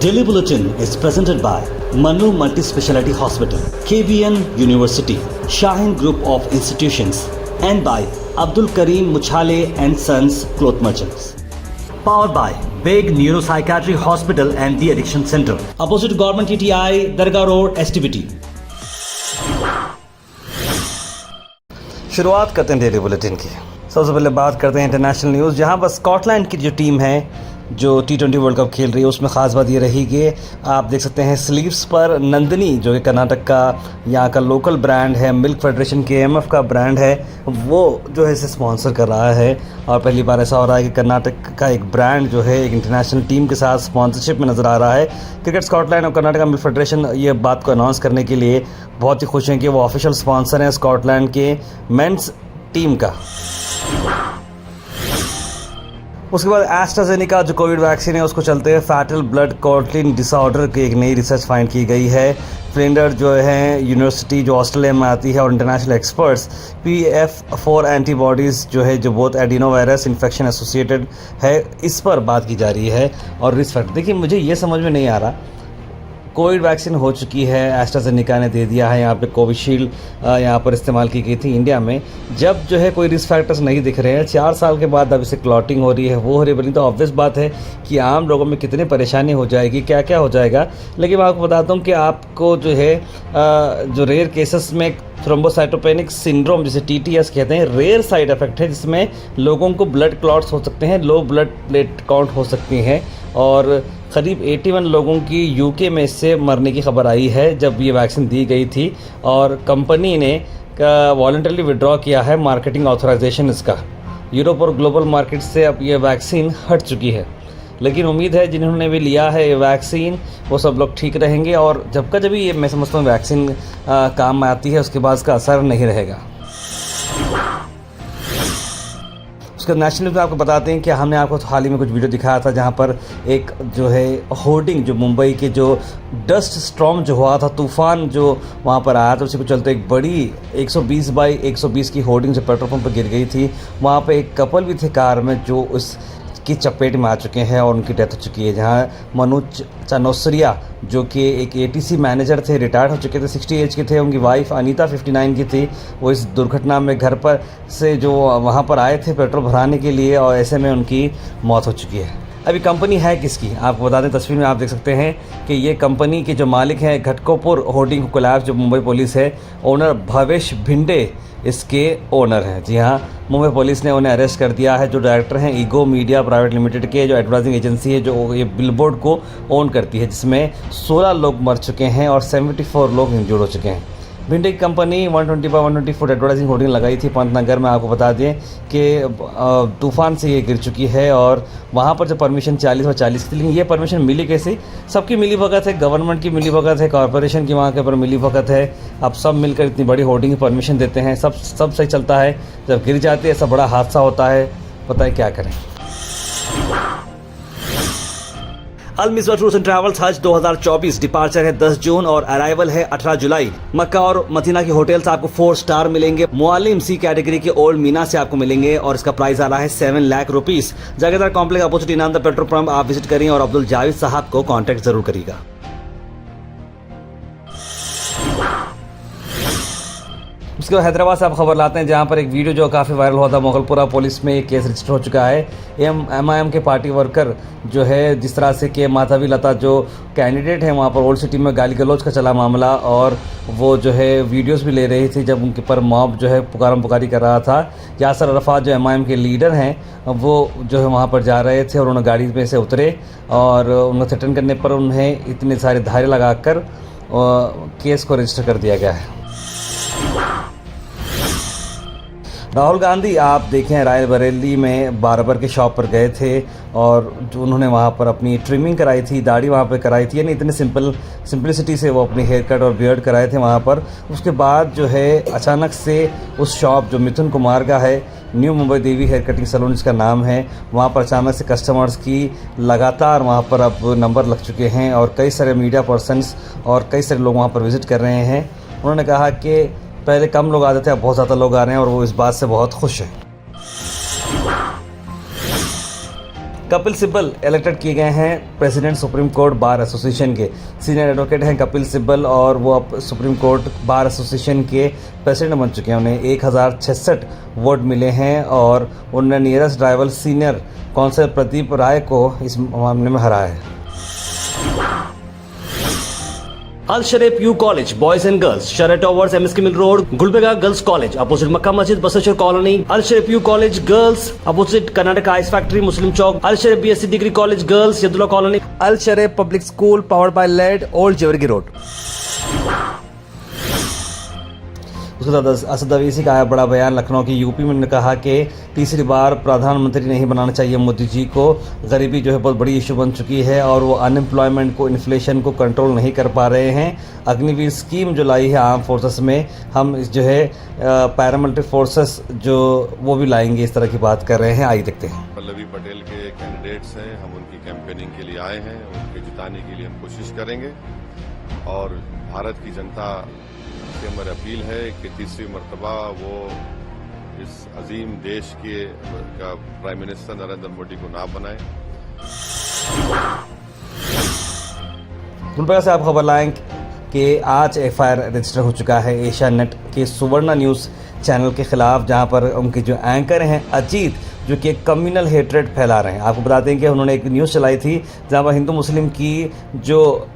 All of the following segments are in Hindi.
Daily Bulletin is presented by Manu Multi-Speciality Hospital, KBN University, Shaheen Group of Institutions, and by Abdul Karim Muchale and Sons Cloth Merchants. Powered by Big Neuropsychiatry Hospital and the Addiction Center, opposite Government TTI, Dargah Road, STBT. शुरुआत करते हैं डेली बुलेटिन की। सबसे पहले बात करते हैं इंटरनेशनल न्यूज़, जहां पर स्कॉटलैंड की जो टीम है जो T20 वर्ल्ड कप खेल रही है उसमें ख़ास बात ये रही कि आप देख सकते हैं स्लीव्स पर नंदिनी जो कि कर्नाटक का यहाँ का लोकल ब्रांड है, मिल्क फेडरेशन KMF का ब्रांड है, वो जो है इसे स्पॉन्सर कर रहा है। और पहली बार ऐसा हो रहा है कि कर्नाटक का एक ब्रांड जो है एक इंटरनेशनल टीम के साथ स्पॉन्सरशिप में नज़र आ रहा है। क्रिकेट स्कॉटलैंड और कर्नाटक मिल्क फेडरेशन ये बात को अनाउंस करने के लिए बहुत ही खुश हैं कि वो ऑफिशियल स्पॉन्सर हैं स्कॉटलैंड के मेंस टीम का। उसके बाद एस्ट्राजेनेका जो कोविड वैक्सीन है उसको चलते हैं फैटल ब्लड क्लॉटिंग डिसऑर्डर की एक नई रिसर्च फाइंड की गई है। फ्लिंडर जो है यूनिवर्सिटी जो ऑस्ट्रेलिया में आती है और इंटरनेशनल एक्सपर्ट्स PF4 एंटीबॉडीज़ जो है जो बहुत एडिनो वायरस इन्फेक्शन एसोसिएटेड है इस पर बात की जा रही है। और रिस्क फैक्टर देखिए, मुझे ये समझ में नहीं आ रहा, कोविड वैक्सीन हो चुकी है, एस्ट्राजेनेका ने दे दिया है, यहाँ पे कोविशील्ड यहाँ पर इस्तेमाल की गई थी इंडिया में, जब जो है कोई रिस्क फैक्टर्स नहीं दिख रहे हैं 4 साल के बाद अब इसे क्लॉटिंग हो रही है, वो हो रही है, तो ऑब्वियस बात है कि आम लोगों में कितनी परेशानी हो जाएगी, क्या क्या हो जाएगा। लेकिन मैं आपको बताता हूँ कि आपको जो है जो रेयर केसेस में थ्रोम्बोसाइटोपेनिक सिंड्रोम जिसे TTS कहते हैं, रेयर साइड इफेक्ट है जिसमें लोगों को ब्लड क्लॉट्स हो सकते हैं, लो ब्लड प्लेट काउंट हो सकती हैं और करीब 81 लोगों की UK में इससे मरने की खबर आई है जब ये वैक्सीन दी गई थी। और कंपनी ने वॉलंटरली विड्रॉ किया है मार्केटिंग ऑथराइजेशन इसका। यूरोप और ग्लोबल मार्केट से अब ये वैक्सीन हट चुकी है, लेकिन उम्मीद है जिन्होंने भी लिया है ये वैक्सीन वो सब लोग ठीक रहेंगे और जब भी ये मैं समझता हूँ वैक्सीन काम में आती है उसके बाद इसका असर नहीं रहेगा। उसके नेशनल न्यूज़ में आपको बताते हैं कि हमने आपको हाल ही में कुछ वीडियो दिखाया था जहां पर एक जो है होर्डिंग जो मुंबई के जो डस्ट स्टॉर्म जो हुआ था, तूफान जो वहां पर आया था, उसी को चलते एक बड़ी 120 बाई 120 की होर्डिंग जो पेट्रोल पंप पर गिर गई थी। वहां पर एक कपल भी थे कार में जो उस की चपेट में आ चुके हैं और उनकी डेथ हो चुकी है। जहां मनोज चनोसरिया जो कि एक ATC मैनेजर थे, रिटायर्ड हो चुके थे, 60 एज के थे, उनकी वाइफ अनीता 59 की थी, वो इस दुर्घटना में घर पर से जो वहां पर आए थे पेट्रोल भराने के लिए और ऐसे में उनकी मौत हो चुकी है। अभी कंपनी है किसकी आपको बता दें, तस्वीर में आप देख सकते हैं कि ये कंपनी के जो मालिक हैं घटकोपुर होर्डिंग कोलैब्स जो मुंबई पुलिस है, ओनर भवेश भिंडे इसके ओनर हैं। जी हाँ, मुंबई पुलिस ने उन्हें अरेस्ट कर दिया है। जो डायरेक्टर हैं ईगो मीडिया प्राइवेट लिमिटेड के, जो एडवर्टाइजिंग एजेंसी है जो ये बिलबोर्ड को ओन करती है, जिसमें 16 लोग मर चुके हैं और 74 लोग इंजर्ड हो चुके हैं। भिंडे की कंपनी 120/120 फुट एडवर्टाइजिंग होर्डिंग लगाई थी पंतनगर में। आपको बता दें कि तूफान से ये गिर चुकी है और वहाँ पर जो परमिशन 40/40 थी, लेकिन ये परमिशन मिली कैसे? सबकी मिली भगत है, गवर्नमेंट की मिली भगत है, कॉरपोरेशन की वहाँ के ऊपर मिली भगत है। अब सब मिलकर इतनी बड़ी होर्डिंग की परमिशन देते हैं, सब सही चलता है। जब गिर जाती है ऐसा बड़ा हादसा होता है, पता है क्या करें। अल मिसबा टूर्स एंड ट्रैवल्स हज 2024 डिपार्चर है 10 जून और अराइवल है 18 जुलाई। मक्का और मदीना के होटल्स आपको 4 स्टार मिलेंगे। मुअल्लिम C कैटेगरी के ओल्ड मीना से आपको मिलेंगे और इसका प्राइस आ रहा है 7 लाख रुपीस। जगहदार कॉम्प्लेक्स अपोजिट इनाम द पेट्रोल पंप आप विजिट करिए और अब्दुल जावेद साहब को कॉन्टैक्ट जरूर करिएगा। उसके बाद हैदराबाद से आप खबर लाते हैं जहां पर एक वीडियो जो काफ़ी वायरल हुआ था, मोगलपुरा पुलिस में एक केस रजिस्टर हो चुका है। MIM के पार्टी वर्कर जो है जिस तरह से कि माधवी लता जो कैंडिडेट है वहां पर ओल्ड सिटी में गाली गलौज का चला मामला और वो जो है वीडियोस भी ले रही थी जब उनके पर मॉब जो है पुकारी कर रहा था। यासर अरफात जो MIM के लीडर हैं वो जो है वहाँ पर जा रहे थे और उन्होंने गाड़ी में से उतरे और उन्हें थ्रेटन करने पर उन्हें इतने सारे धारे लगाकर केस को रजिस्टर कर दिया गया है। राहुल गांधी आप देखें रायबरेली में बार्बर के शॉप पर गए थे और जो उन्होंने वहाँ पर अपनी ट्रिमिंग कराई थी, दाढ़ी वहाँ पर कराई थी, यानी इतने सिंपलिसिटी से वो अपनी हेयर कट और बियर्ड कराए थे वहाँ पर। उसके बाद जो है अचानक से उस शॉप जो मिथुन कुमार का है, न्यू मुंबई देवी हेयर कटिंग सैलून जिसका नाम है, वहाँ पर अचानक से कस्टमर्स की लगातार वहाँ पर अब नंबर लग चुके हैं और कई सारे मीडिया पर्सनस और कई सारे लोग वहाँ पर विज़िट कर रहे हैं। उन्होंने कहा कि पहले कम लोग आते थे, अब बहुत ज़्यादा लोग आ रहे हैं और वो इस बात से बहुत खुश हैं। कपिल सिब्बल इलेक्टेड किए गए हैं president supreme court bar association के। सीनियर एडवोकेट हैं कपिल सिब्बल और वो अब सुप्रीम कोर्ट बार एसोसिएशन के प्रेसिडेंट बन चुके हैं। उन्हें 1066 वोट मिले हैं और उन्होंने nearest rival senior councillor Pradeep Rai को इस मामले में हराया है। Al Sharif U college boys and girls, शरह towers, MSK mill road, Gulbarga girls college opposite Mecca Masjid, बसंतर colony. Al Sharif U college girls opposite Karnataka ice factory, Muslim Chowk. Al Sharif BSc degree college girls, Yadulla colony. Al Sharif public school powered by लेड, ओल्ड जेवरगी रोड। उसके बाद असद अवीसी का आया बड़ा बयान लखनऊ की यूपी में। उन्होंने कहा कि तीसरी बार प्रधानमंत्री नहीं बनाना चाहिए मोदी जी को। गरीबी जो है बहुत बड़ी इशू बन चुकी है और वो अनएम्प्लॉयमेंट को, इन्फ्लेशन को कंट्रोल नहीं कर पा रहे हैं। अग्निवीर स्कीम जो लाई है आर्म फोर्सेस में, हम जो है पैरामिलिट्री फोर्सेस जो वो भी लाएंगे, इस तरह की बात कर रहे हैं। आइए देखते हैं। पल्लवी पटेल के कैंडिडेट्स हैं, हम उनकी कैंपेनिंग के लिए आए हैं, उनके जिताने के लिए हम कोशिश करेंगे और भारत की जनता से हमारी अपील है कि तीसरी मर्तबा वो इस अजीम देश के प्राइम मिनिस्टर नरेंद्र मोदी को ना बनाए। गुलबर्गा से आप खबर लाएं कि आज एफआईआर रजिस्टर हो चुका है एशिया नेट के सुवर्णा न्यूज़ चैनल के खिलाफ, जहां पर उनके जो एंकर हैं अजीत, जो कि कम्युनल हेट्रेड फैला रहे हैं। आपको बताते हैं कि उन्होंने एक न्यूज़ चलाई थी जहां पर हिंदू मुस्लिम की, जो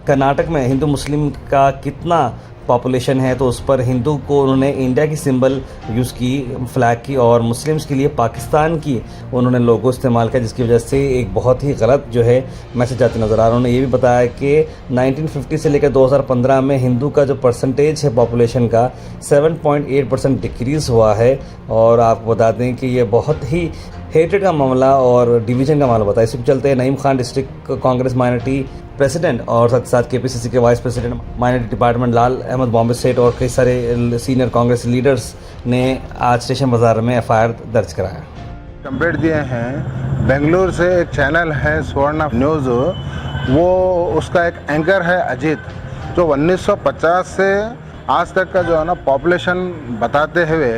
कर्नाटक में हिंदू मुस्लिम का कितना पॉपुलेशन है, तो उस पर हिंदू को उन्होंने इंडिया की सिंबल यूज़ की, फ्लैग की, और मुस्लिम्स के लिए पाकिस्तान की उन्होंने लोगो इस्तेमाल किया, जिसकी वजह से एक बहुत ही गलत जो है मैसेज आते नज़र आ रहा है। उन्होंने ये भी बताया कि 1950 से लेकर 2015 में हिंदू का जो परसेंटेज है पॉपुलेशन का 7.8% डिक्रीज़ हुआ है। और आपको बता दें कि ये बहुत ही हेटेड का मामला और डिवीज़न का मामला बताया। इसके चलते Naeem Khan district Congress minority president और साथ साथ केपीसीसी के वाइस प्रेसिडेंट माइनॉरिटी डिपार्टमेंट लाल अहमद बॉम्बे स्टेट और कई सारे सीनियर कांग्रेस लीडर्स ने आज स्टेशन बाजार में एफआईआर दर्ज कराया। कंप्लेंट दिए हैं। बेंगलुरु से एक चैनल है सुवर्णा न्यूज़, वो उसका एक एंकर है अजीत, जो 1950 से आज तक का जो है ना पॉपुलेशन बताते हुए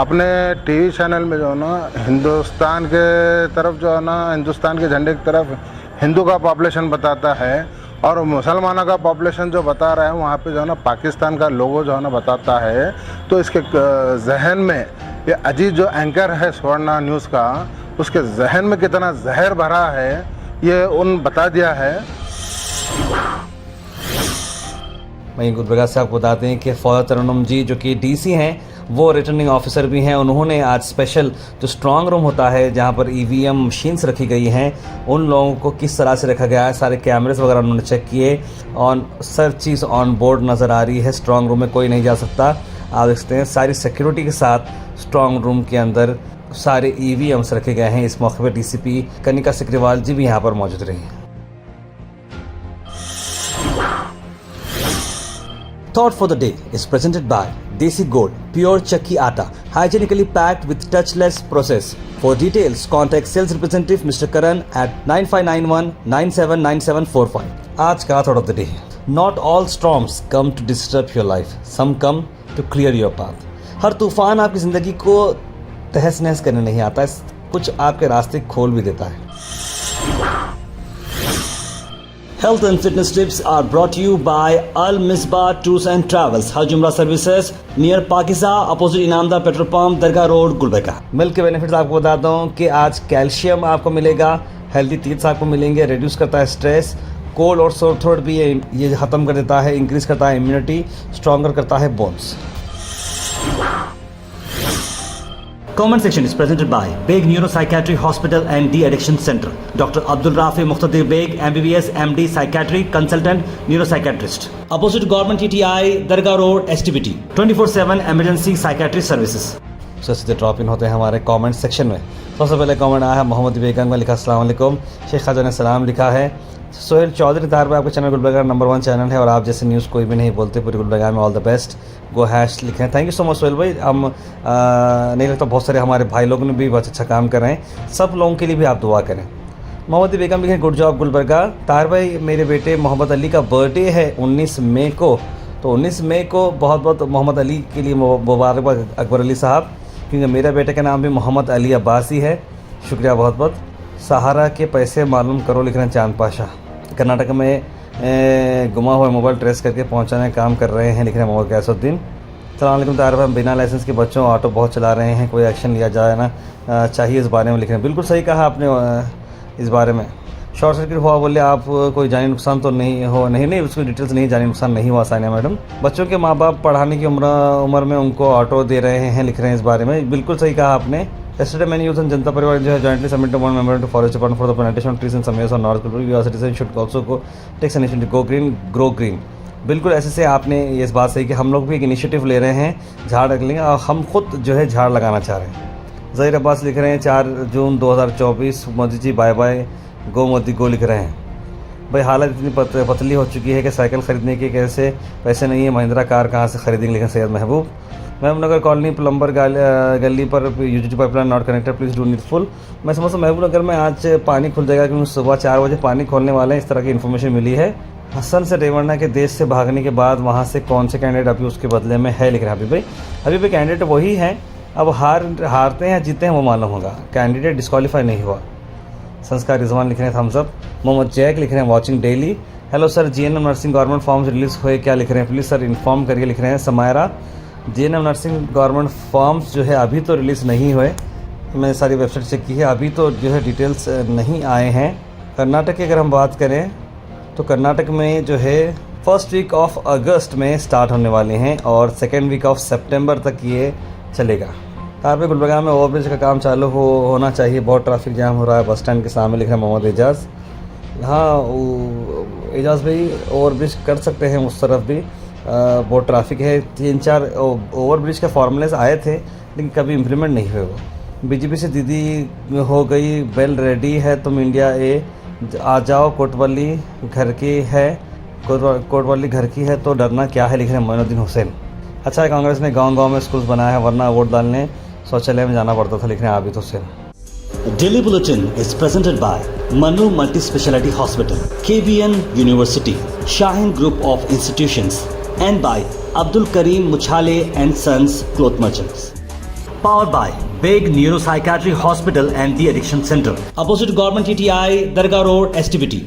अपने टीवी चैनल में जो है ना हिंदुस्तान के तरफ जो है ना हिंदुस्तान के झंडे की तरफ हिंदू का पॉपुलेशन बताता है और मुसलमानों का पॉपुलेशन जो बता रहा है वहाँ पे जो है ना पाकिस्तान का लोगो जो है ना बताता है। तो इसके जहन में ये अजीत जो एंकर है सुवर्णा न्यूज़ का, उसके जहन में कितना जहर भरा है ये उन बता दिया है। वहीं गुलबर्गा से आपको बताते हैं कि फौजा तरन्नुम जी, जो कि डीसी हैं, वो रिटर्निंग ऑफिसर भी हैं, उन्होंने आज स्पेशल जो स्ट्रांग रूम होता है जहां पर ईवीएम मशीन्स रखी गई हैं, उन लोगों को किस तरह से रखा गया है, सारे कैमरेज वगैरह उन्होंने चेक किए और सर चीज़ ऑन बोर्ड नज़र आ रही है। स्ट्रांग रूम में कोई नहीं जा सकता। आप देख सकते हैं सारी सिक्योरिटी के साथ स्ट्रांग रूम के अंदर सारे ईवीएम्स रखे गए हैं। इस मौके पर डीसीपी कनिका सिकरीवाल जी भी यहाँ पर मौजूद रही हैं। Thought for the day is presented by Desi Gold, pure chakki atta, hygienically packed with touchless process. For details, contact sales representative Mr. Karan at 9591 979745. आज का thought of the day. Not all storms come to disturb your life. Some come to clear your path. हर तूफान आपकी ज़िंदगी को तहस नहस करने नहीं आता, कुछ आपके रास्ते खोल भी देता है। Health and fitness tips are brought to you by Al Misbah Tours and Travels, Hajj Umrah Services near Pakiza, opposite Inamdar petrol pump, Dargah road, Gulbarga. Milk के बेनिफिट्स आपको बताता हूँ कि आज कैल्शियम आपको मिलेगा, हेल्दी टीथ्स आपको मिलेंगे, रिड्यूस करता है स्ट्रेस, कोल्ड और सोर थ्रोट भी ये ख़त्म कर देता है, इंक्रीज करता है इम्यूनिटी, स्ट्रॉन्गर करता है bones. Comment section is presented by Beg Neuropsychiatry Hospital and De-Addiction Center. Dr. Abdul Rafi Muqtadir Beg, MBBS, MD, Psychiatry, Consultant, Neuropsychiatrist. Opposite Government TTI, Dargah Road, STBT. 24/7 Emergency Psychiatry Services. सीधे ड्रॉप इन होते हैं हमारे कमेंट सेक्शन में। सबसे पहले कमेंट आया है मोहम्मद बेगम का, लिखा अस्सलाम वालेकुम। शेख खाजा ने सलाम लिखा है। सोहेल चौधरी तार भाई, आपका चैनल गुलबर्गा नंबर 1 चैनल है और आप जैसे न्यूज़ कोई भी नहीं बोलते, पूरी गुलबर्गा में all the best, go hash लिखे हैं। Thank you so much Sohail भाई। हम नहीं लगता बहुत सारे हमारे भाई लोग ने भी बहुत अच्छा काम कर रहे हैं, सब लोगों के लिए भी आप दुआ करें। मोहम्मद बेगम लिखे गुड जॉब गुलबर्गा। तार भाई, मेरे बेटे मोहम्मद अली का बर्थडे है 19 मई को, तो 19 मई को बहुत बहुत मोहम्मद अली के लिए मुबारकबाद अकबर अली साहब, क्योंकि मेरा बेटे का नाम भी मोहम्मद अली अब्बासी है। शुक्रिया बहुत बहुत। सहारा के पैसे मालूम करो, लिख रहे हैं चांद पाशा। कर्नाटक में गुमा हुआ मोबाइल ट्रेस करके पहुंचाने का काम कर रहे हैं, लिख रहे हैं मोहम्मद कैसुद्दीन। सलाम तार भाई, बिना लाइसेंस के बच्चों ऑटो बहुत चला रहे हैं, कोई एक्शन लिया जाए ना चाहिए इस बारे में, लिख रहे हैं। बिल्कुल सही कहा आपने इस बारे में। शॉर्ट सर्किट हुआ बोले आप, कोई जानी नुकसान तो नहीं उसकी डिटेल्स नहीं, जानी नुकसान नहीं हुआ सानिया मैडम। बच्चों के माँ बाप पढ़ाने की उम्र में उनको ऑटो दे रहे हैं, लिख रहे हैं इस बारे में। बिल्कुल सही कहा आपने। Yesterday, many youth and जनता परिवार जो है jointly submitted one memorandum to forest department for the plantation of trees in some areas of North Kultur. Your citizens should also take some initiative to go green, grow green. बिल्कुल ऐसे से आपने ये इस बात सही कि हम लोग भी एक इनिशिएटिव ले रहे हैं, झाड़ रखेंगे और हम खुद जो है झाड़ लगाना चाह रहे हैं। ज़हीर अब्बास लिख रहे हैं 4 जून 2024, मोदी जी बाय बाय, गो मोदी गो, लिख रहे हैं। भाई हालत इतनी पतली हो चुकी है कि साइकिल ख़रीदने के कैसे पैसे नहीं है, महिंद्रा कार कहाँ से खरीदेंगे, लिखें सैयद महबूब। महबूबनगर कॉलोनी प्लम्बर गली पर UGT pipeline not connected, please do needful. मैं समझता हूँ महबूबनगर में आज पानी खुल जाएगा क्योंकि सुबह 4 बजे पानी खोलने वाले हैं, इस तरह की इन्फॉर्मेशन मिली है। हसन से रेवन्ना के देश से भागने के बाद वहाँ से कौन से कैंडिडेट अभी उसके बदले में है, लिख रहे हैं हबीब भाई। हबीब भाई कैंडिडेट वही हैं, अब हारते हैं या जीते हैं वो मालूम होगा, कैंडिडेट डिस्क्वालीफाई नहीं हुआ। संस्कार रिजवान लिख रहे हैं थम्स अप। मोहम्मद जैक लिख रहे हैं watching daily. Hello sir, GNM nursing government forms release हुए क्या, लिख रहे हैं प्लीज़ सर इन्फॉर्म करिए, लिख रहे हैं Samaira. GNM nursing government forms जो है अभी तो रिलीज़ नहीं हुए, मैंने सारी वेबसाइट चेक की है, अभी तो जो है डिटेल्स नहीं आए हैं। कर्नाटक की अगर हम बात करें तो कर्नाटक में जो है फर्स्ट वीक ऑफ अगस्त में स्टार्ट होने वाले हैं और सेकेंड वीक ऑफ सितंबर तक ये चलेगा। कार पे गुलबर्गा में ओवरब्रिज का काम चालू होना चाहिए, बहुत ट्रैफिक जाम हो रहा है बस स्टैंड के सामने, लिख रहे हैं मोहम्मद एजाज़। हाँ एजाज़ भाई ओवरब्रिज कर सकते हैं उस तरफ भी, बहुत ट्रैफिक है। 3-4 ओवरब्रिज के फॉर्मूलेस आए थे लेकिन कभी इम्प्लीमेंट नहीं हुए वो। बीजेपी से दीदी हो गई बेल रेडी है तुम इंडिया ए, आ जाओ कोटवाली घर की है, कोटवाली घर की है तो डरना क्या है, लिख रहे हैं मोइनुद्दीन हुसैन। अच्छा है कांग्रेस ने गांव-गांव में स्कूल्स बनाया है, वरना वोट डालने शौचालय में जाना पड़ता था, लिख रहे हैं Abid Hussain. Daily Bulletin is presented by Manu Multi Speciality Hospital, KBN University, Shaheen Group of Institutions, and by Abdul Karim Muchale and Sons Cloth Merchants. Powered by Big Neuropsychiatry Hospital and the Addiction Center, opposite Government TTI, Dargah Road, STBT.